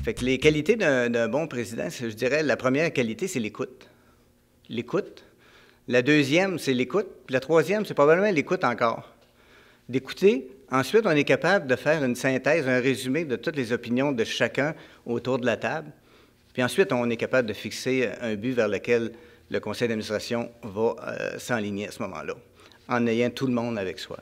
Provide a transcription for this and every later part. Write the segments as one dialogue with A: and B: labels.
A: Fait que les qualités d'un bon président, je dirais, la première qualité, c'est l'écoute. L'écoute. La deuxième, c'est l'écoute. Puis la troisième, c'est probablement l'écoute encore. D'écouter. Ensuite, on est capable de faire une synthèse, un résumé de toutes les opinions de chacun autour de la table. Puis ensuite, on est capable de fixer un but vers lequel le conseil d'administration va s'enligner à ce moment-là, en ayant tout le monde avec soi.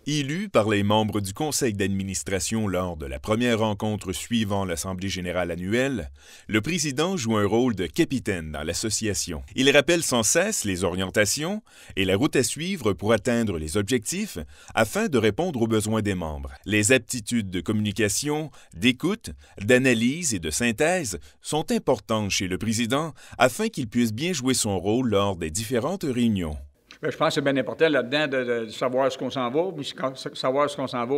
B: Élu par les membres du conseil d'administration lors de la première rencontre suivant l'Assemblée générale annuelle, le président joue un rôle de capitaine dans l'association. Il rappelle sans cesse les orientations et la route à suivre pour atteindre les objectifs afin de répondre aux besoins des membres. Les aptitudes de communication, d'écoute, d'analyse et de synthèse sont importantes chez le président afin qu'il puisse bien jouer son rôle lors des différentes réunions.
C: Bien, je pense que c'est bien important là-dedans de savoir ce qu'on s'en va. Puis savoir ce qu'on s'en va,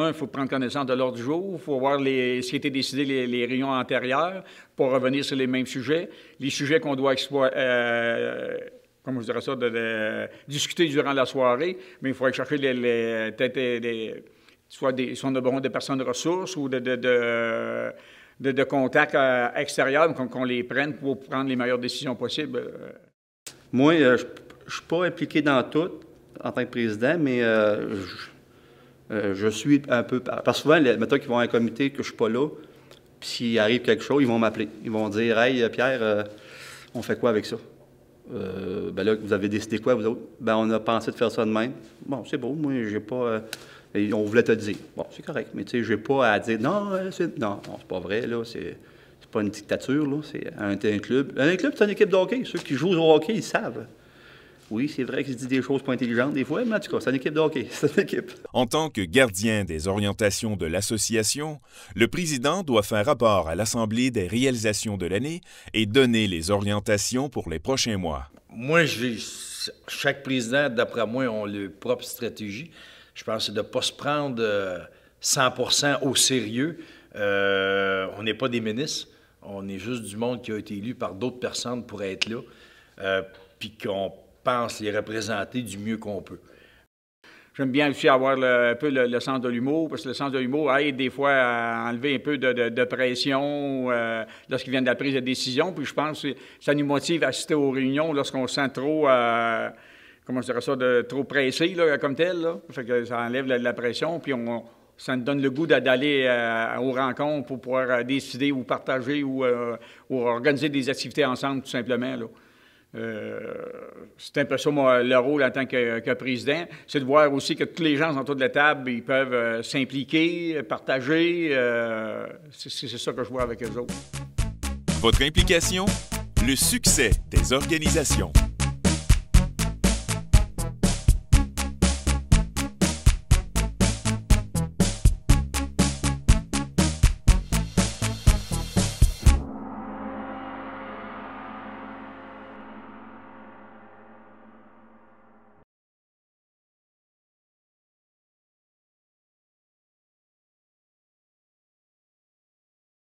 C: il faut prendre connaissance de l'ordre du jour. Il faut voir ce qui a été décidé les réunions antérieures pour revenir sur les mêmes sujets. Les sujets qu'on doit comment je dirais ça, discuter durant la soirée. Mais il faut aller chercher soit on a besoin de personnes ressources ou de contacts extérieurs, qu'on les prenne pour prendre les meilleures décisions possibles.
D: Moi, je ne suis pas impliqué dans tout en tant que président, mais je suis un peu... Parce que souvent, mettons qu'ils vont à un comité que je ne suis pas là, puis s'il arrive quelque chose, ils vont m'appeler. Ils vont dire « Hey, Pierre, on fait quoi avec ça? Ben là, vous avez décidé quoi, vous autres? Ben on a pensé de faire ça de même. Bon, c'est beau, moi, j'ai pas... on voulait te le dire. Bon, c'est correct, mais tu sais, j'ai pas à dire « Non, c'est pas vrai, là, c'est pas une dictature, là, c'est un club. » Un club, c'est une équipe de hockey. Ceux qui jouent au hockey, ils savent. Oui, c'est vrai qu'il se dit des choses pas intelligentes des fois, mais en tout cas, c'est une équipe de hockey, c'est une équipe.
B: En tant que gardien des orientations de l'association, le président doit faire rapport à l'Assemblée des réalisations de l'année et donner les orientations pour les prochains mois.
E: Moi, chaque président, d'après moi, a leur propre stratégie. Je pense que c'est de ne pas se prendre 100% au sérieux. On n'est pas des ministres, on est juste du monde qui a été élu par d'autres personnes pour être là, puis qu'on pense les représenter du mieux qu'on peut.
C: J'aime bien aussi avoir un peu le sens de l'humour, parce que le sens de l'humour aide des fois à enlever un peu de pression lorsqu'il vient de la prise de décision. Puis je pense que ça nous motive à assister aux réunions lorsqu'on se sent trop, comment je dirais ça, trop pressé là, comme tel. Là. Fait que ça enlève la pression, puis ça nous donne le goût d'aller aux rencontres pour pouvoir décider ou partager ou organiser des activités ensemble, tout simplement. Là. C'est un peu ça, moi, le rôle en tant que président, c'est de voir aussi que tous les gens autour de la table, ils peuvent s'impliquer, partager. C'est ça que je vois avec eux autres.
B: Votre implication, le succès des organisations.